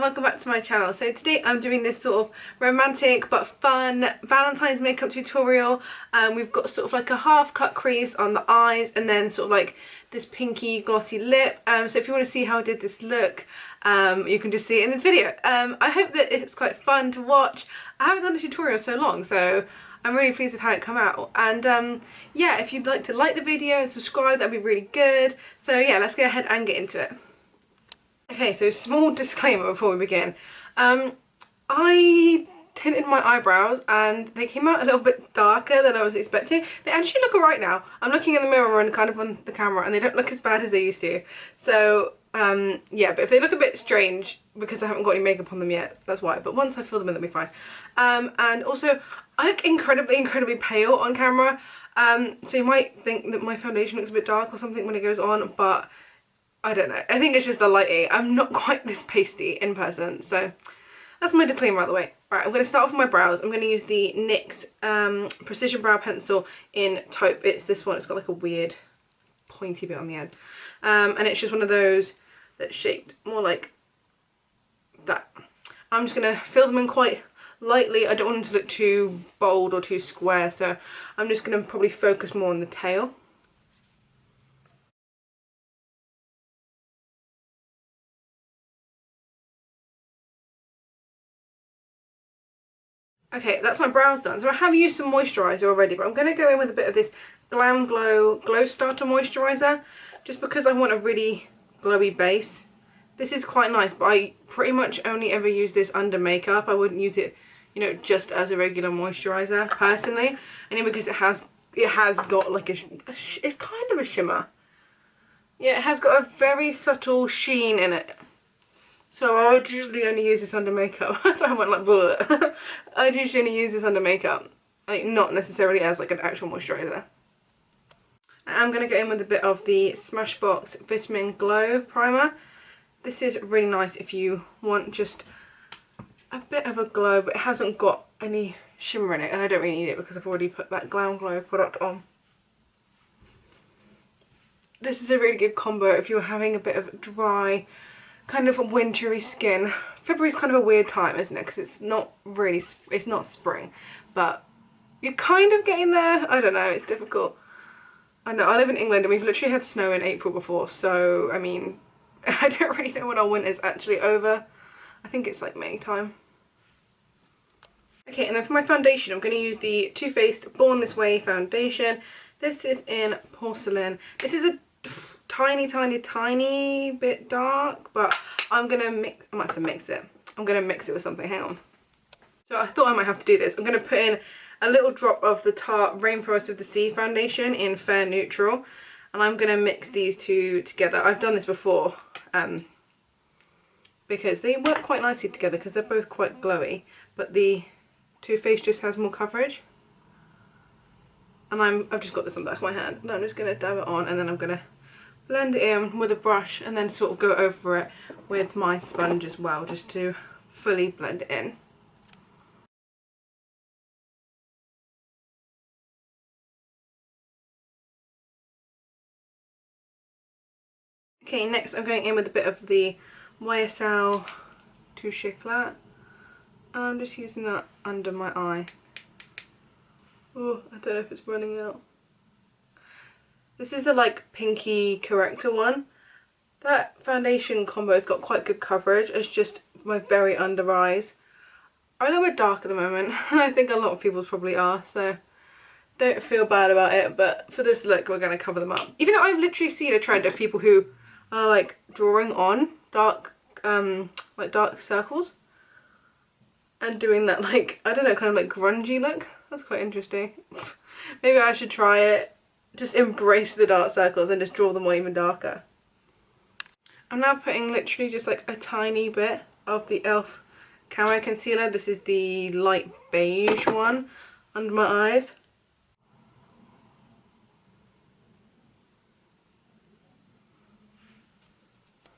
and welcome back to my channel. So today I'm doing this sort of romantic but fun Valentine's makeup tutorial. We've got sort of like a half cut crease on the eyes and then sort of like this pinky glossy lip. So if you want to see how I did this look, you can just see it in this video. I hope that it's quite fun to watch. I haven't done a tutorial so long, so I'm really pleased with how it came out. And yeah, if you'd like to like the video and subscribe, that'd be really good. So yeah, let's go ahead and get into it. Okay, so small disclaimer before we begin. I tinted my eyebrows and they came out a little bit darker than I was expecting. They actually look alright now. I'm looking in the mirror and kind of on the camera and they don't look as bad as they used to. So yeah, but if they look a bit strange because I haven't got any makeup on them yet, that's why. But once I fill them in, they'll be fine. And also, I look incredibly pale on camera. So you might think that my foundation looks a bit dark or something when it goes on, but I don't know. I think it's just the lighting. I'm not quite this pasty in person, so that's my disclaimer out of the way. Right, I'm going to start off with my brows. I'm going to use the NYX Precision Brow Pencil in taupe. It's this one. It's got like a weird pointy bit on the end. And it's just one of those that's shaped more like that. I'm just going to fill them in quite lightly. I don't want them to look too bold or too square, so I'm just going to probably focus more on the tail. Okay, that's my brows done. So I have used some moisturiser already, but I'm going to go in with a bit of this Glam Glow Glow Starter Moisturiser, just because I want a really glowy base. This is quite nice, but I pretty much only ever use this under makeup. I wouldn't use it, you know, just as a regular moisturiser, personally. Only because it has got like it's kind of a shimmer. Yeah, it has got a very subtle sheen in it. So I would usually only use this under makeup. So I went like, bleh. I'd usually only use this under makeup, like not necessarily as like an actual moisturiser. I'm going to go in with a bit of the Smashbox Vitamin Glow Primer. This is really nice if you want just a bit of a glow, but it hasn't got any shimmer in it, and I don't really need it because I've already put that Glam Glow product on. This is a really good combo if you're having a bit of dry, kind of wintry skin. February's kind of a weird time, isn't it? Because it's not spring, but you're kind of getting there. I don't know, it's difficult. I know, I live in England and we've literally had snow in April before, so I mean, I don't really know when our winter's actually over. I think it's like May time. Okay, and then for my foundation, I'm going to use the Too Faced Born This Way foundation. This is in Porcelain. This is a tiny bit dark, but I might have to mix it. I'm gonna mix it with something. Hang on. So I thought I might have to do this. I'm gonna put in a little drop of the Tarte Rainforest of the Sea foundation in Fair Neutral, and I'm gonna mix these two together. I've done this before because they work quite nicely together because they're both quite glowy, but the Too Faced just has more coverage. And I've just got this on the back of my hand, and I'm just gonna dab it on, and then I'm gonna blend it in with a brush and then sort of go over it with my sponge as well, just to fully blend it in. Okay, next I'm going in with a bit of the YSL Touche Éclat, and I'm just using that under my eye. Oh, I don't know if it's running out. This is the like pinky corrector one. That foundation combo's got quite good coverage. It's just my very under eyes are a little bit dark at the moment. I think a lot of people probably are, so don't feel bad about it. But for this look, we're going to cover them up. Even though I've literally seen a trend of people who are like drawing on dark, like dark circles and doing that like, I don't know, kind of like grungy look. That's quite interesting. Maybe I should try it. Just embrace the dark circles and just draw them on even darker. I'm now putting literally just like a tiny bit of the e.l.f. Camo Concealer. This is the light beige one under my eyes.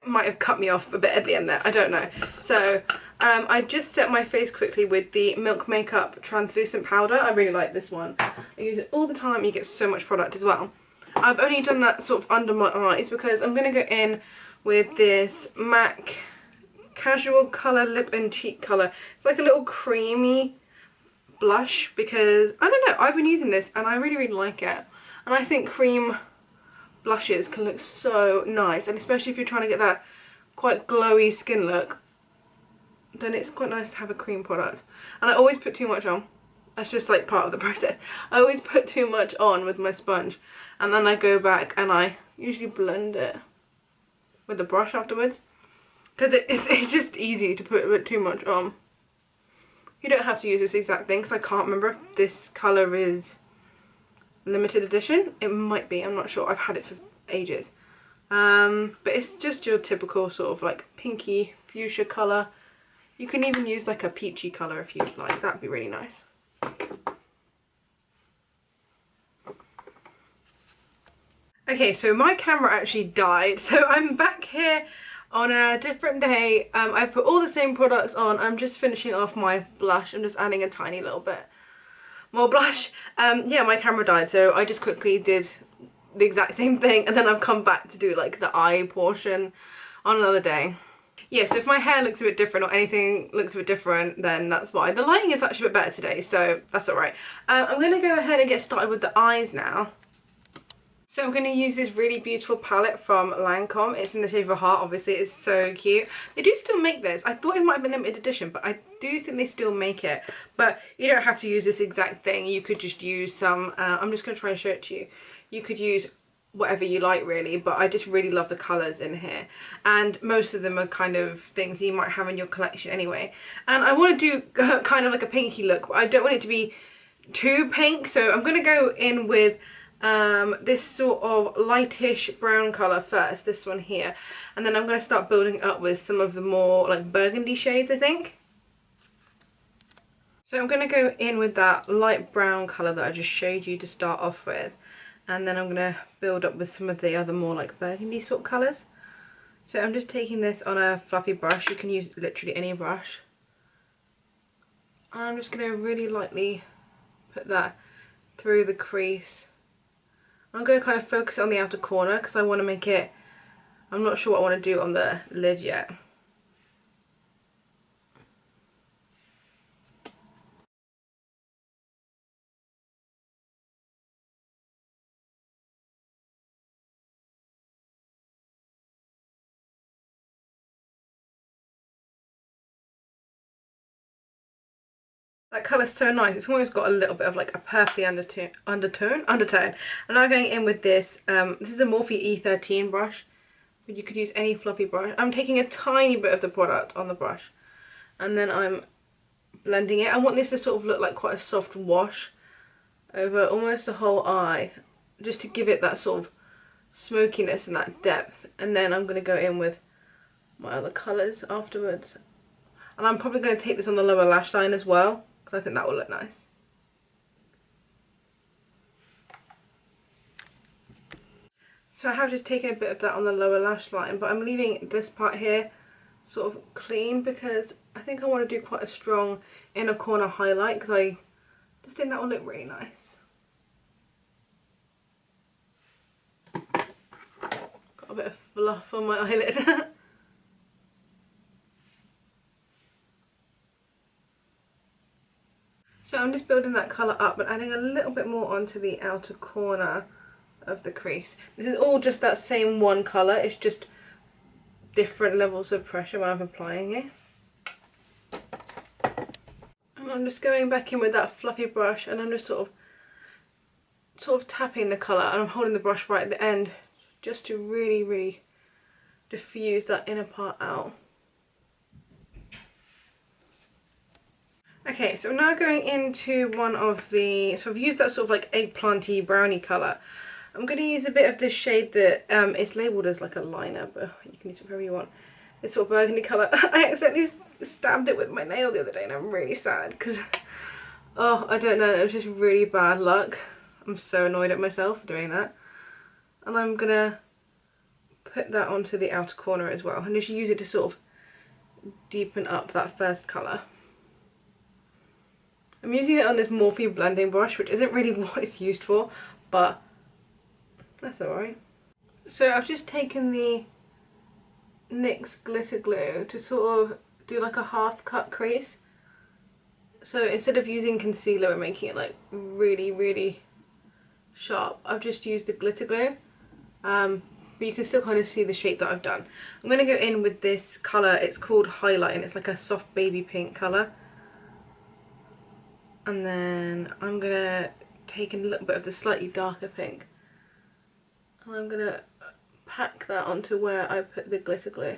Might have cut me off a bit at the end there, I don't know. So I just set my face quickly with the Milk Makeup Translucent Powder. I really like this one. I use it all the time. You get so much product as well. I've only done that sort of under my eyes because I'm going to go in with this MAC Casual Colour Lip and Cheek Colour. It's like a little creamy blush because, I don't know, I've been using this and I really, really like it. And I think cream blushes can look so nice, and especially if you're trying to get that quite glowy skin look, then it's quite nice to have a cream product. And I always put too much on. That's just like part of the process. I always put too much on with my sponge, and then I go back and I usually blend it with the brush afterwards, because it's just easy to put a bit too much on. You don't have to use this exact thing, because I can't remember if this colour is limited edition. It might be, I'm not sure. I've had it for ages. But it's just your typical sort of like pinky fuchsia colour. You can even use like a peachy colour if you'd like. That'd be really nice. Okay, so my camera actually died, so I'm back here on a different day. I've put all the same products on. I'm just finishing off my blush. I'm just adding a tiny little bit more blush. Yeah, my camera died, so I just quickly did the exact same thing, and then I've come back to do like the eye portion on another day. Yeah, so if my hair looks a bit different or anything looks a bit different, then that's why. The lighting is actually a bit better today, so that's alright. I'm going to go ahead and get started with the eyes now. So I'm going to use this really beautiful palette from Lancome. It's in the shape of a heart, obviously. It's so cute. They do still make this. I thought it might have been limited edition, but I do think they still make it. But you don't have to use this exact thing. You could just use some, I'm just going to try and show it to you. You could use whatever you like really, but I just really love the colours in here. And most of them are kind of things you might have in your collection anyway. And I want to do kind of like a pinky look, but I don't want it to be too pink. So I'm going to go in with this sort of lightish brown colour first, this one here, and then I'm going to start building up with some of the more like burgundy shades, I think. So I'm going to go in with that light brown colour that I just showed you to start off with, and then I'm going to build up with some of the other more like burgundy sort of colours. So I'm just taking this on a fluffy brush. You can use literally any brush. And I'm just going to really lightly put that through the crease. I'm going to kind of focus on the outer corner because I want to make it, I'm not sure what I want to do on the lid yet. That colour's so nice. It's almost got a little bit of like a purpley undertone. And now going in with this. This is a Morphe E13 brush, but you could use any fluffy brush. I'm taking a tiny bit of the product on the brush, and then I'm blending it. I want this to sort of look like quite a soft wash over almost the whole eye, just to give it that sort of smokiness and that depth. And then I'm going to go in with my other colours afterwards. And I'm probably going to take this on the lower lash line as well, because I think that will look nice. So I have just taken a bit of that on the lower lash line, but I'm leaving this part here sort of clean because I think I want to do quite a strong inner corner highlight, because I just think that will look really nice. Got a bit of fluff on my eyelid. So I'm just building that colour up but adding a little bit more onto the outer corner of the crease. This is all just that same one colour, it's just different levels of pressure when I'm applying it. And I'm just going back in with that fluffy brush, and I'm just sort of tapping the colour, and I'm holding the brush right at the end just to really diffuse that inner part out. Okay, so I'm now going into one of the, so I've used that sort of like eggplanty brownie colour. I'm going to use a bit of this shade that it's labelled as like a liner, but you can use it wherever you want. This sort of burgundy colour. I accidentally stabbed it with my nail the other day and I'm really sad because, oh, I don't know, it was just really bad luck. I'm so annoyed at myself for doing that. And I'm going to put that onto the outer corner as well, and just use it to sort of deepen up that first colour. I'm using it on this Morphe blending brush, which isn't really what it's used for, but that's alright. So I've just taken the NYX glitter glue to sort of do like a half cut crease. So instead of using concealer and making it like really sharp, I've just used the glitter glue. But you can still kind of see the shape that I've done. I'm going to go in with this colour. It's called Highlight and it's like a soft baby pink colour. And then I'm going to take in a little bit of the slightly darker pink. And I'm going to pack that onto where I put the glitter glue.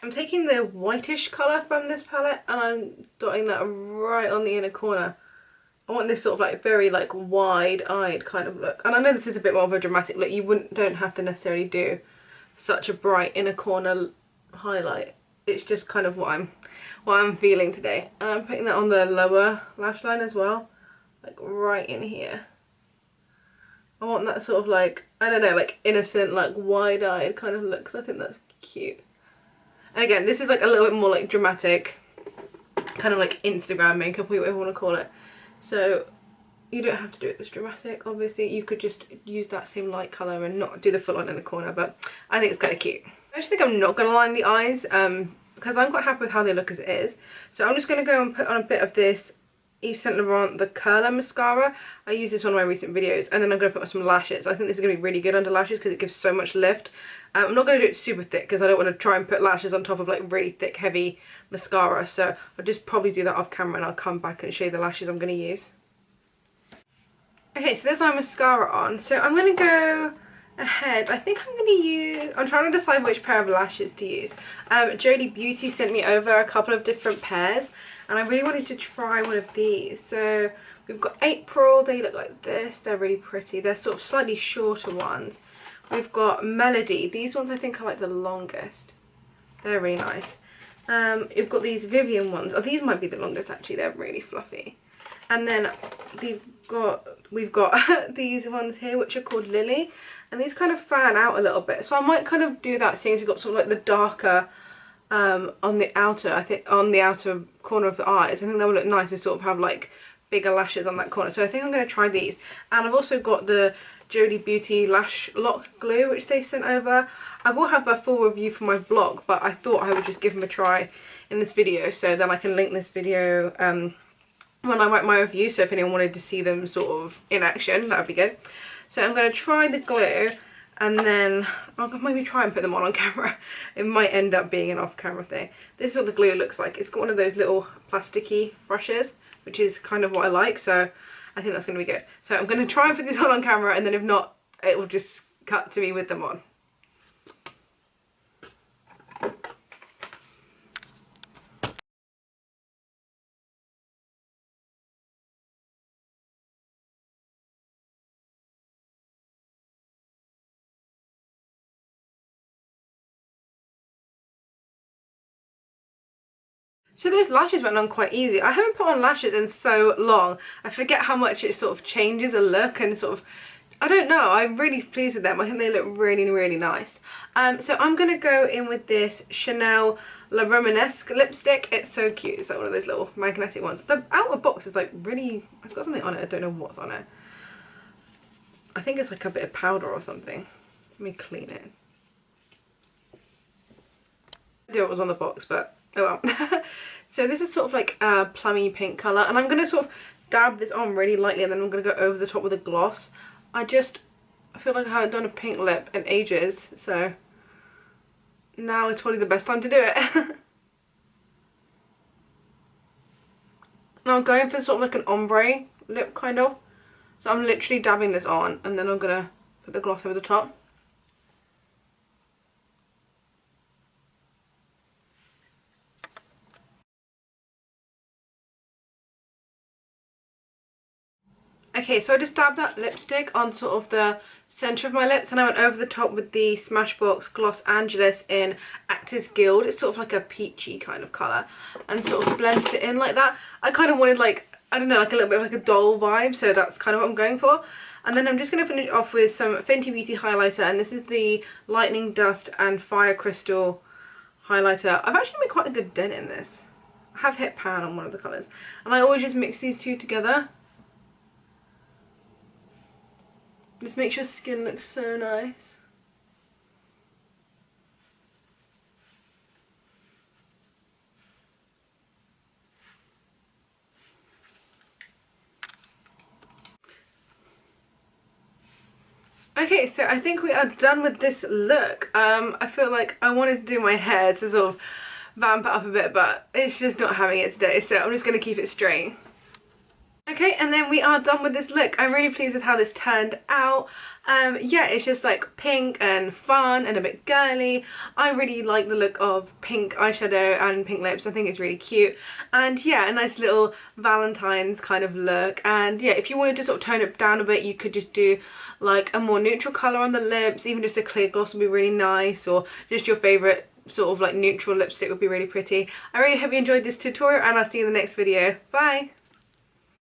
I'm taking the whitish colour from this palette and I'm dotting that right on the inner corner. I want this sort of like very like wide-eyed kind of look. And I know this is a bit more of a dramatic look. You don't have to necessarily do such a bright inner corner highlight. It's just kind of what I'm feeling today. And I'm putting that on the lower lash line as well, like right in here. I want that sort of like, I don't know, like innocent, like wide-eyed kind of look, because I think that's cute. And again, this is like a little bit more like dramatic, kind of like Instagram makeup, or whatever you want to call it. So you don't have to do it this dramatic, obviously. You could just use that same light colour and not do the full on in the corner, but I think it's kind of cute. I actually think I'm not going to line the eyes, because I'm quite happy with how they look as it is. So I'm just going to go and put on a bit of this Yves Saint Laurent, the curler mascara. I use this one in my recent videos, and then I'm going to put on some lashes. I think this is going to be really good under lashes because it gives so much lift. I'm not going to do it super thick because I don't want to try and put lashes on top of like really thick heavy mascara, so I'll just probably do that off camera and I'll come back and show you the lashes I'm going to use. Okay, so there's my mascara on, so I'm going to go ahead. I think I'm going to use, I'm trying to decide which pair of lashes to use. Jodie Beauty sent me over a couple of different pairs and I really wanted to try one of these. So we've got April, they look like this, they're really pretty. They're sort of slightly shorter ones. We've got Melody, these ones I think are like the longest. They're really nice. We've got these Vivian ones, oh these might be the longest actually, they're really fluffy. And then we've got these ones here which are called Lily, and these kind of fan out a little bit, so I might kind of do that, seeing as we've got sort of like the darker on the outer, I think on the outer corner of the eyes. I think that would look nice to sort of have like bigger lashes on that corner, so I think I'm going to try these. And I've also got the Jodie Beauty Lash Lock Glue which they sent over. I will have a full review for my blog, but I thought I would just give them a try in this video, so then I can link this video when I write my review, so if anyone wanted to see them sort of in action, that would be good. So I'm going to try the glue and then I'll maybe try and put them on camera. It might end up being an off-camera thing. This is what the glue looks like. It's got one of those little plasticky brushes, which is kind of what I like, so I think that's going to be good. So I'm going to try and put these on camera, and then if not, it will just cut to me with them on. So those lashes went on quite easy. I haven't put on lashes in so long. I forget how much it sort of changes a look and sort of, I don't know, I'm really pleased with them. I think they look really nice. So I'm going to go in with this Chanel La Romanesque lipstick. It's so cute. It's like one of those little magnetic ones. The outer box is like really, it's got something on it. I don't know what's on it. I think it's like a bit of powder or something. Let me clean it. I knew it was on the box, but oh well. So this is sort of like a plummy pink colour, and I'm going to sort of dab this on really lightly, and then I'm going to go over the top with a gloss. I feel like I haven't done a pink lip in ages, so now is probably the best time to do it. Now I'm going for sort of like an ombre lip kind of. So I'm literally dabbing this on, and then I'm going to put the gloss over the top. Okay, so I just dabbed that lipstick on sort of the centre of my lips, and I went over the top with the Smashbox Gloss Angeles in Actors Guild. It's sort of like a peachy kind of colour, and sort of blended it in like that. I kind of wanted like, I don't know, like a little bit of like a doll vibe, so that's kind of what I'm going for. And then I'm just going to finish off with some Fenty Beauty highlighter, and this is the Lightning Dust and Fire Crystal highlighter. I've actually made quite a good dent in this. I have hit pan on one of the colours, and I always just mix these two together. This makes your skin look so nice. Okay, so I think we are done with this look. I feel like I wanted to do my hair to sort of vamp it up a bit, but it's just not having it today, so I'm just going to keep it straight. Okay, and then we are done with this look. I'm really pleased with how this turned out. Yeah, it's just like pink and fun and a bit girly. I really like the look of pink eyeshadow and pink lips. I think it's really cute. And yeah, a nice little Valentine's kind of look. And yeah, if you wanted to sort of tone it down a bit, you could just do like a more neutral colour on the lips. Even just a clear gloss would be really nice, or just your favourite sort of like neutral lipstick would be really pretty. I really hope you enjoyed this tutorial, and I'll see you in the next video. Bye!